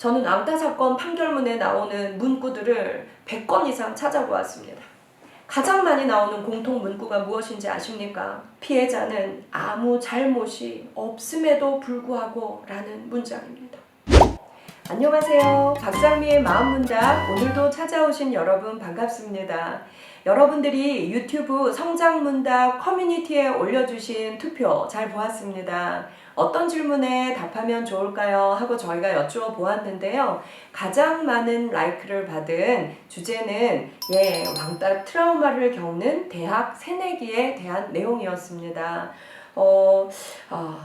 저는 왕따 사건 판결문에 나오는 문구들을 100건 이상 찾아보았습니다. 가장 많이 나오는 공통 문구가 무엇인지 아십니까? 피해자는 아무 잘못이 없음에도 불구하고 라는 문장입니다. 안녕하세요. 박상미의 마음문답, 오늘도 찾아오신 여러분 반갑습니다. 여러분들이 유튜브 성장문답 커뮤니티에 올려주신 투표 잘 보았습니다. 어떤 질문에 답하면 좋을까요? 하고 저희가 여쭈어 보았는데요. 가장 많은 라이크를 받은 주제는 왕따 트라우마를 겪는 대학 새내기에 대한 내용이었습니다.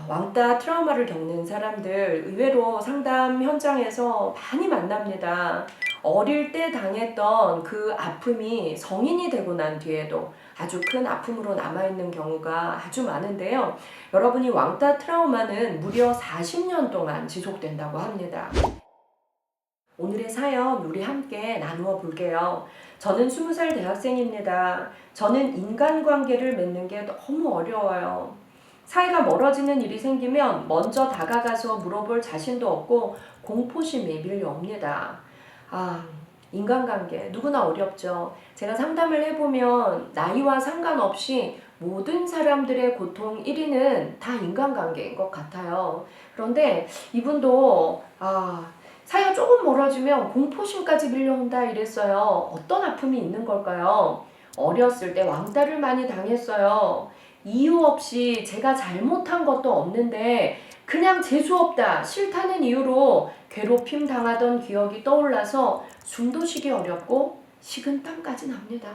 왕따 트라우마를 겪는 사람들 의외로 상담 현장에서 많이 만납니다. 어릴 때 당했던 그 아픔이 성인이 되고 난 뒤에도 아주 큰 아픔으로 남아있는 경우가 아주 많은데요. 여러분이 왕따 트라우마는 무려 40년 동안 지속된다고 합니다. 오늘의 사연 우리 함께 나누어 볼게요. 저는 20살 대학생입니다. 저는 인간관계를 맺는 게 너무 어려워요. 사이가 멀어지는 일이 생기면 먼저 다가가서 물어볼 자신도 없고 공포심이 밀려옵니다. 인간관계 누구나 어렵죠. 제가 상담을 해보면 나이와 상관없이 모든 사람들의 고통 1위는 다 인간관계인 것 같아요. 그런데 이분도 사이가 조금 멀어지면 공포심까지 밀려온다 이랬어요. 어떤 아픔이 있는 걸까요? 어렸을 때 왕따를 많이 당했어요. 이유 없이 제가 잘못한 것도 없는데 그냥 재수없다, 싫다는 이유로 괴롭힘 당하던 기억이 떠올라서 숨도 쉬기 어렵고 식은땀까지 납니다.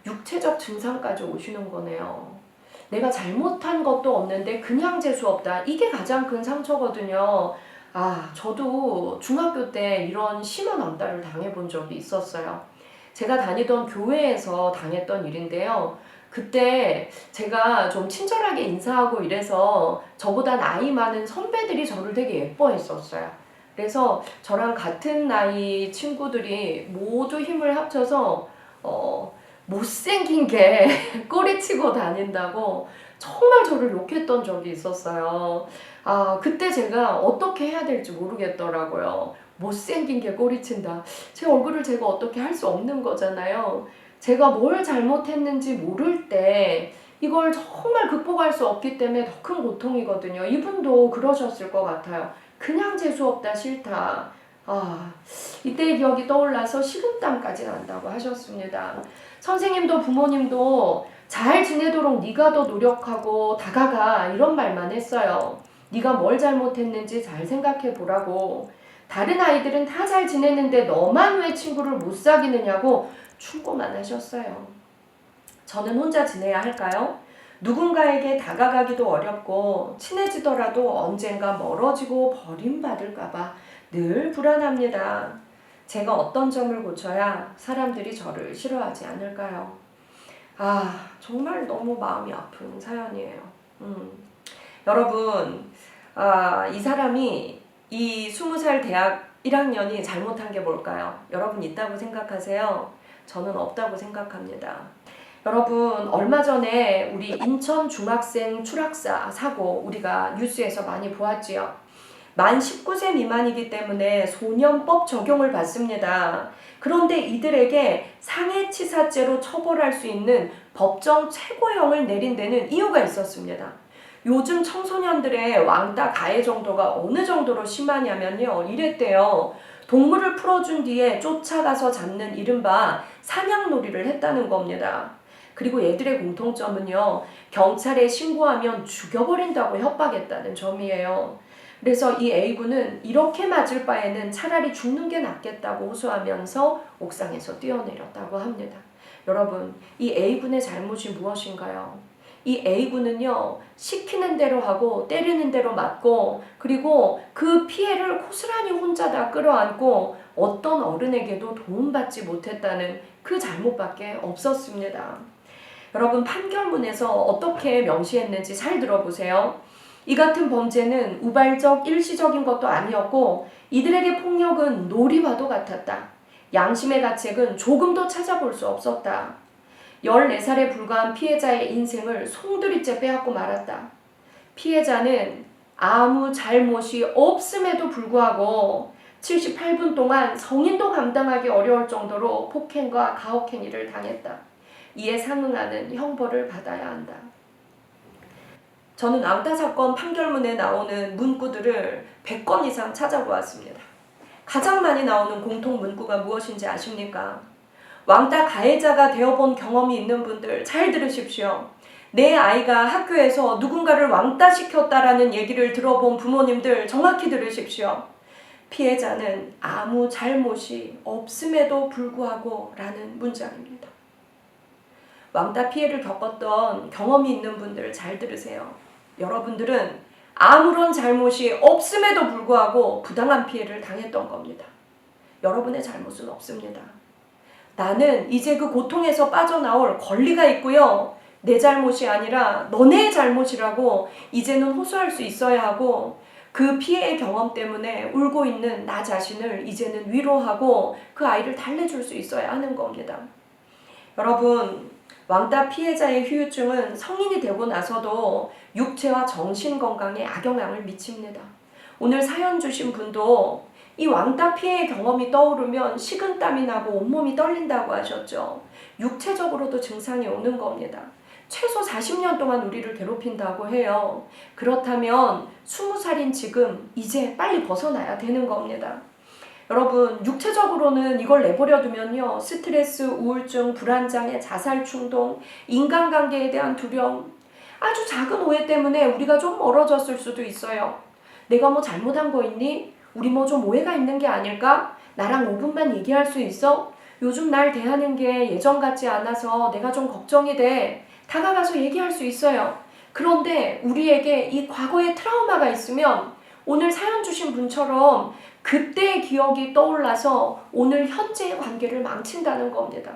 육체적 증상까지 오시는 거네요. 내가 잘못한 것도 없는데 그냥 재수없다. 이게 가장 큰 상처거든요. 저도 중학교 때 이런 심한 왕따를 당해본 적이 있었어요. 제가 다니던 교회에서 당했던 일인데요. 그때 제가 좀 친절하게 인사하고 이래서 저보다 나이 많은 선배들이 저를 되게 예뻐했었어요. 그래서 저랑 같은 나이 친구들이 모두 힘을 합쳐서 못생긴 게 꼬리치고 다닌다고 정말 저를 욕했던 적이 있었어요. 그때 제가 어떻게 해야 될지 모르겠더라고요. 못생긴 게 꼬리친다. 제 얼굴을 제가 어떻게 할 수 없는 거잖아요. 제가 뭘 잘못했는지 모를 때 이걸 정말 극복할 수 없기 때문에 더 큰 고통이거든요. 이분도 그러셨을 것 같아요. 그냥 재수없다, 싫다. 이때의 기억이 떠올라서 식은땀까지 난다고 하셨습니다. 선생님도 부모님도 잘 지내도록 네가 더 노력하고 다가가 이런 말만 했어요. 네가 뭘 잘못했는지 잘 생각해 보라고. 다른 아이들은 다 잘 지내는데 너만 왜 친구를 못 사귀느냐고 충고만 하셨어요. 저는 혼자 지내야 할까요? 누군가에게 다가가기도 어렵고 친해지더라도 언젠가 멀어지고 버림받을까봐 늘 불안합니다. 제가 어떤 점을 고쳐야 사람들이 저를 싫어하지 않을까요? 정말 너무 마음이 아픈 사연이에요. 여러분, 이 사람이 이 20살 대학 1학년이 잘못한 게 뭘까요? 여러분 있다고 생각하세요? 저는 없다고 생각합니다. 여러분, 얼마 전에 우리 인천 중학생 추락사 사고 우리가 뉴스에서 많이 보았지요. 만 19세 미만이기 때문에 소년법 적용을 받습니다. 그런데 이들에게 상해치사죄로 처벌할 수 있는 법정 최고형을 내린 데는 이유가 있었습니다. 요즘 청소년들의 왕따 가해 정도가 어느 정도로 심하냐면요. 이랬대요. 동물을 풀어준 뒤에 쫓아가서 잡는 이른바 사냥놀이를 했다는 겁니다. 그리고 얘들의 공통점은요. 경찰에 신고하면 죽여버린다고 협박했다는 점이에요. 그래서 이 A군은 이렇게 맞을 바에는 차라리 죽는 게 낫겠다고 호소하면서 옥상에서 뛰어내렸다고 합니다. 여러분, 이 A군의 잘못이 무엇인가요? 이 A군은요, 시키는 대로 하고 때리는 대로 맞고 그리고 그 피해를 고스란히 혼자 다 끌어안고 어떤 어른에게도 도움받지 못했다는 그 잘못밖에 없었습니다. 여러분, 판결문에서 어떻게 명시했는지 잘 들어보세요. 이 같은 범죄는 우발적 일시적인 것도 아니었고 이들에게 폭력은 놀이와도 같았다. 양심의 가책은 조금도 찾아볼 수 없었다. 14살에 불과한 피해자의 인생을 송두리째 빼앗고 말았다. 피해자는 아무 잘못이 없음에도 불구하고 78분 동안 성인도 감당하기 어려울 정도로 폭행과 가혹행위를 당했다. 이에 상응하는 형벌을 받아야 한다. 저는 왕따 사건 판결문에 나오는 문구들을 100건 이상 찾아보았습니다. 가장 많이 나오는 공통 문구가 무엇인지 아십니까? 왕따 가해자가 되어본 경험이 있는 분들 잘 들으십시오. 내 아이가 학교에서 누군가를 왕따 시켰다라는 얘기를 들어본 부모님들 정확히 들으십시오. 피해자는 아무 잘못이 없음에도 불구하고 라는 문장입니다. 왕따 피해를 겪었던 경험이 있는 분들 잘 들으세요. 여러분들은 아무런 잘못이 없음에도 불구하고 부당한 피해를 당했던 겁니다. 여러분의 잘못은 없습니다. 나는 이제 그 고통에서 빠져나올 권리가 있고요. 내 잘못이 아니라 너네의 잘못이라고 이제는 호소할 수 있어야 하고, 그 피해의 경험 때문에 울고 있는 나 자신을 이제는 위로하고 그 아이를 달래줄 수 있어야 하는 겁니다. 여러분, 왕따 피해자의 후유증은 성인이 되고 나서도 육체와 정신 건강에 악영향을 미칩니다. 오늘 사연 주신 분도 이 왕따 피해의 경험이 떠오르면 식은땀이 나고 온몸이 떨린다고 하셨죠. 육체적으로도 증상이 오는 겁니다. 최소 40년 동안 우리를 괴롭힌다고 해요. 그렇다면 20살인 지금 이제 빨리 벗어나야 되는 겁니다. 여러분, 육체적으로는 이걸 내버려 두면요, 스트레스, 우울증, 불안장애, 자살 충동, 인간관계에 대한 두려움, 아주 작은 오해 때문에 우리가 좀 멀어졌을 수도 있어요. 내가 뭐 잘못한 거 있니? 우리 뭐 좀 오해가 있는 게 아닐까? 나랑 5분만 얘기할 수 있어? 요즘 날 대하는 게 예전 같지 않아서 내가 좀 걱정이 돼. 다가가서 얘기할 수 있어요. 그런데 우리에게 이 과거의 트라우마가 있으면 오늘 사연 주신 분처럼 그때의 기억이 떠올라서 오늘 현재의 관계를 망친다는 겁니다.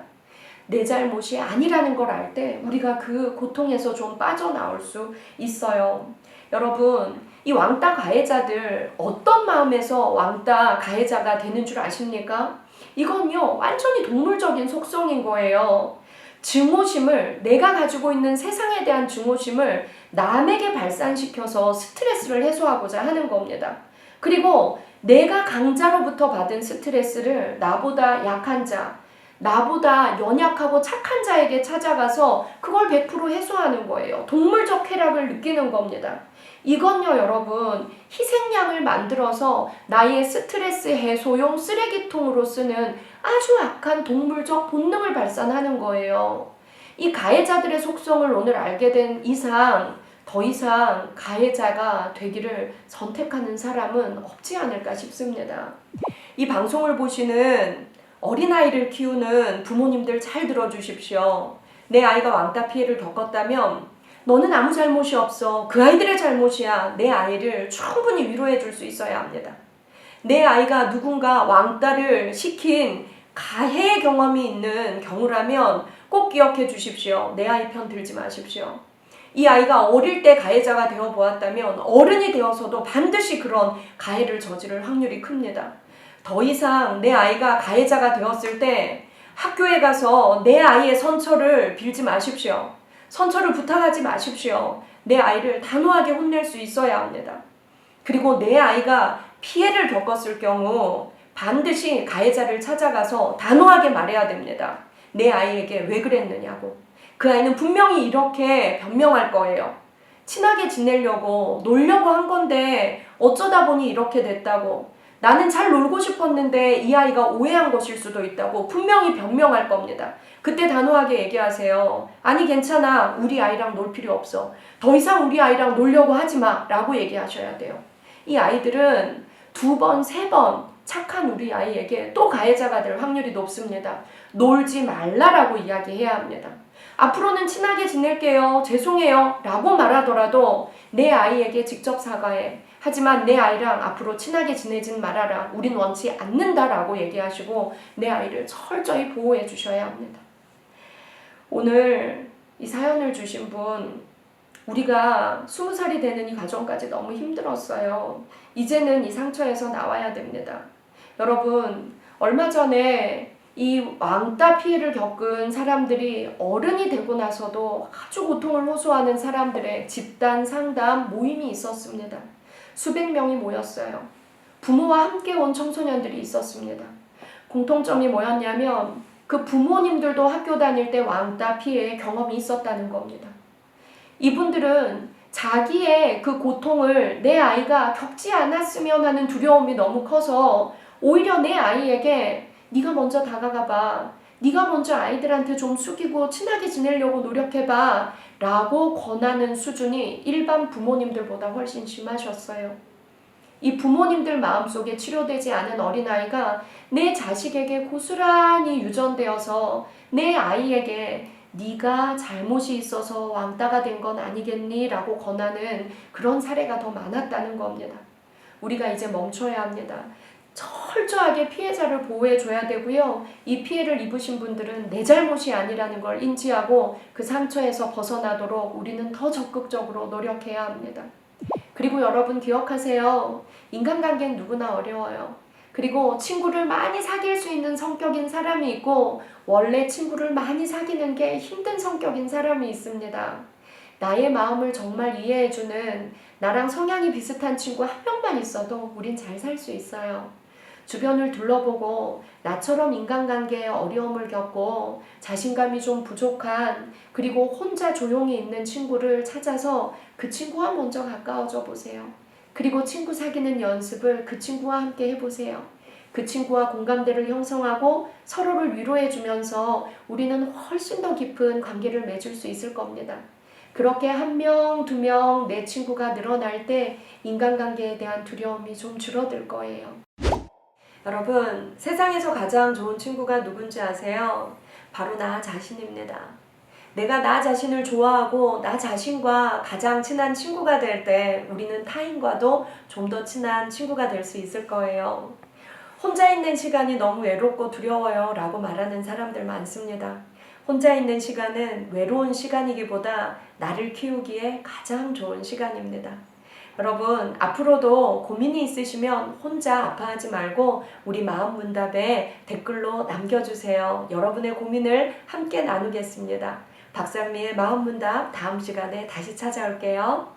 내 잘못이 아니라는 걸 알 때 우리가 그 고통에서 좀 빠져나올 수 있어요. 여러분, 이 왕따 가해자들 어떤 마음에서 왕따 가해자가 되는 줄 아십니까? 이건요, 완전히 동물적인 속성인 거예요. 증오심을, 내가 가지고 있는 세상에 대한 증오심을 남에게 발산시켜서 스트레스를 해소하고자 하는 겁니다. 그리고 내가 강자로부터 받은 스트레스를 나보다 약한 자, 나보다 연약하고 착한 자에게 찾아가서 그걸 100% 해소하는 거예요. 동물적 쾌락을 느끼는 겁니다. 이건요, 여러분, 희생양을 만들어서 나의 스트레스 해소용 쓰레기통으로 쓰는 아주 악한 동물적 본능을 발산하는 거예요. 이 가해자들의 속성을 오늘 알게 된 이상 더 이상 가해자가 되기를 선택하는 사람은 없지 않을까 싶습니다. 이 방송을 보시는 어린아이를 키우는 부모님들 잘 들어주십시오. 내 아이가 왕따 피해를 겪었다면 너는 아무 잘못이 없어. 그 아이들의 잘못이야. 내 아이를 충분히 위로해 줄 수 있어야 합니다. 내 아이가 누군가 왕따를 시킨 가해 경험이 있는 경우라면 꼭 기억해 주십시오. 내 아이 편 들지 마십시오. 이 아이가 어릴 때 가해자가 되어 보았다면 어른이 되어서도 반드시 그런 가해를 저지를 확률이 큽니다. 더 이상 내 아이가 가해자가 되었을 때 학교에 가서 내 아이의 선처를 빌지 마십시오. 선처를 부탁하지 마십시오. 내 아이를 단호하게 혼낼 수 있어야 합니다. 그리고 내 아이가 피해를 겪었을 경우 반드시 가해자를 찾아가서 단호하게 말해야 됩니다. 내 아이에게 왜 그랬느냐고. 그 아이는 분명히 이렇게 변명할 거예요. 친하게 지내려고 놀려고 한 건데 어쩌다 보니 이렇게 됐다고. 나는 잘 놀고 싶었는데 이 아이가 오해한 것일 수도 있다고 분명히 변명할 겁니다. 그때 단호하게 얘기하세요. 아니 괜찮아. 우리 아이랑 놀 필요 없어. 더 이상 우리 아이랑 놀려고 하지 마. 라고 얘기하셔야 돼요. 이 아이들은 2번, 3번 착한 우리 아이에게 또 가해자가 될 확률이 높습니다. 놀지 말라라고 이야기해야 합니다. 앞으로는 친하게 지낼게요. 죄송해요. 라고 말하더라도 내 아이에게 직접 사과해. 하지만 내 아이랑 앞으로 친하게 지내진 말아라. 우린 원치 않는다라고 얘기하시고 내 아이를 철저히 보호해 주셔야 합니다. 오늘 이 사연을 주신 분, 우리가 20살이 되는 이 과정까지 너무 힘들었어요. 이제는 이 상처에서 나와야 됩니다. 여러분, 얼마 전에 이 왕따 피해를 겪은 사람들이 어른이 되고 나서도 아주 고통을 호소하는 사람들의 집단 상담 모임이 있었습니다. 수백 명이 모였어요. 부모와 함께 온 청소년들이 있었습니다. 공통점이 뭐였냐면 그 부모님들도 학교 다닐 때 왕따 피해 경험이 있었다는 겁니다. 이분들은 자기의 그 고통을 내 아이가 겪지 않았으면 하는 두려움이 너무 커서 오히려 내 아이에게 네가 먼저 다가가 봐. 네가 먼저 아이들한테 좀 숙이고 친하게 지내려고 노력해봐 라고 권하는 수준이 일반 부모님들보다 훨씬 심하셨어요. 이 부모님들 마음속에 치료되지 않은 어린아이가 내 자식에게 고스란히 유전되어서 내 아이에게 네가 잘못이 있어서 왕따가 된 건 아니겠니? 라고 권하는 그런 사례가 더 많았다는 겁니다. 우리가 이제 멈춰야 합니다. 철저하게 피해자를 보호해줘야 되고요. 이 피해를 입으신 분들은 내 잘못이 아니라는 걸 인지하고 그 상처에서 벗어나도록 우리는 더 적극적으로 노력해야 합니다. 그리고 여러분 기억하세요. 인간관계는 누구나 어려워요. 그리고 친구를 많이 사귈 수 있는 성격인 사람이 있고 원래 친구를 많이 사귀는 게 힘든 성격인 사람이 있습니다. 나의 마음을 정말 이해해주는 나랑 성향이 비슷한 친구 한 명만 있어도 우린 잘 살 수 있어요. 주변을 둘러보고 나처럼 인간관계에 어려움을 겪고 자신감이 좀 부족한 그리고 혼자 조용히 있는 친구를 찾아서 그 친구와 먼저 가까워져 보세요. 그리고 친구 사귀는 연습을 그 친구와 함께 해보세요. 그 친구와 공감대를 형성하고 서로를 위로해주면서 우리는 훨씬 더 깊은 관계를 맺을 수 있을 겁니다. 그렇게 한 명, 두 명 내 친구가 늘어날 때 인간관계에 대한 두려움이 좀 줄어들 거예요. 여러분, 세상에서 가장 좋은 친구가 누군지 아세요? 바로 나 자신입니다. 내가 나 자신을 좋아하고 나 자신과 가장 친한 친구가 될 때 우리는 타인과도 좀 더 친한 친구가 될 수 있을 거예요. 혼자 있는 시간이 너무 외롭고 두려워요 라고 말하는 사람들 많습니다. 혼자 있는 시간은 외로운 시간이기보다 나를 키우기에 가장 좋은 시간입니다. 여러분, 앞으로도 고민이 있으시면 혼자 아파하지 말고 우리 마음문답에 댓글로 남겨주세요. 여러분의 고민을 함께 나누겠습니다. 박상미의 마음문답 다음 시간에 다시 찾아올게요.